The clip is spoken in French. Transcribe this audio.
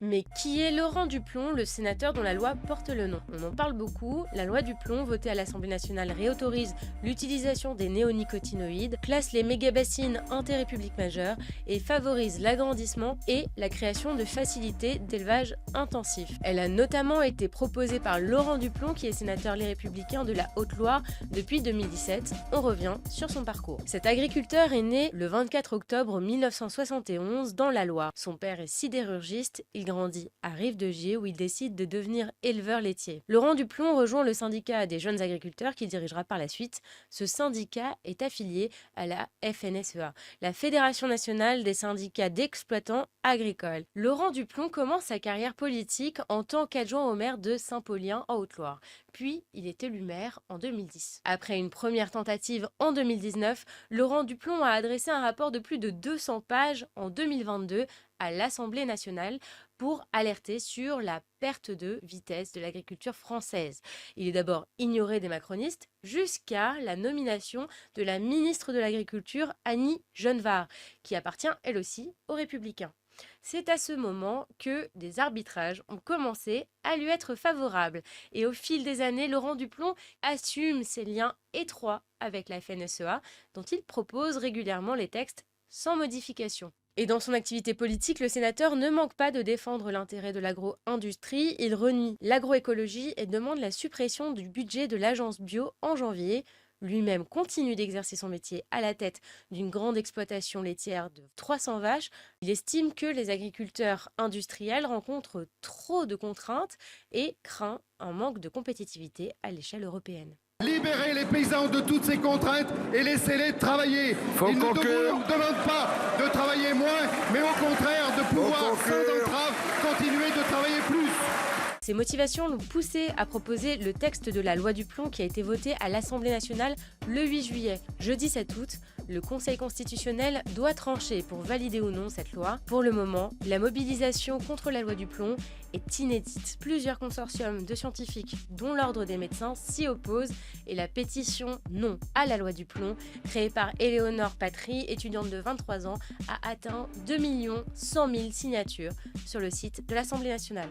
Mais qui est Laurent Duplon, le sénateur dont la loi porte le nom? On en parle beaucoup, la loi Duplon, votée à l'Assemblée nationale, réautorise l'utilisation des néonicotinoïdes, classe les mégabassines en république majeure et favorise l'agrandissement et la création de facilités d'élevage intensif. Elle a notamment été proposée par Laurent Duplon, qui est sénateur Les Républicains de la Haute-Loire depuis 2017. On revient sur son parcours. Cet agriculteur est né le 24 octobre 1971 dans la Loire. Son père est sidérurgiste, il grandit à Rive-de-Gier où il décide de devenir éleveur laitier. Laurent Duplon rejoint le syndicat des jeunes agriculteurs qu'il dirigera par la suite. Ce syndicat est affilié à la FNSEA, la Fédération nationale des syndicats d'exploitants agricoles. Laurent Duplon commence sa carrière politique en tant qu'adjoint au maire de Saint-Paulien en Haute-Loire. Puis, il est élu maire en 2010. Après une première tentative en 2019, Laurent Duplon a adressé un rapport de plus de 200 pages en 2022 à l'Assemblée nationale pour alerter sur la perte de vitesse de l'agriculture française. Il est d'abord ignoré des macronistes jusqu'à la nomination de la ministre de l'Agriculture, Annie Genevard, qui appartient elle aussi aux Républicains. C'est à ce moment que des arbitrages ont commencé à lui être favorables. Et au fil des années, Laurent Duplon assume ses liens étroits avec la FNSEA, dont il propose régulièrement les textes sans modification. Et dans son activité politique, le sénateur ne manque pas de défendre l'intérêt de l'agro-industrie. Il renie l'agroécologie et demande la suppression du budget de l'agence bio en janvier. Lui-même continue d'exercer son métier à la tête d'une grande exploitation laitière de 300 vaches. Il estime que les agriculteurs industriels rencontrent trop de contraintes et craint un manque de compétitivité à l'échelle européenne. Libérez les paysans de toutes ces contraintes et laissez-les travailler. Ils ne vous demandent pas de travailler moins, mais au contraire de pouvoir, sans entrave, continuer de travailler plus. Ces motivations l'ont poussé à proposer le texte de la loi Duplon qui a été voté à l'Assemblée nationale le 8 juillet. Jeudi 7 août, le Conseil constitutionnel doit trancher pour valider ou non cette loi. Pour le moment, la mobilisation contre la loi Duplon est inédite. Plusieurs consortiums de scientifiques, dont l'Ordre des médecins, s'y opposent et la pétition Non à la loi Duplon, créée par Éléonore Patry, étudiante de 23 ans, a atteint 2 100 000 signatures sur le site de l'Assemblée nationale.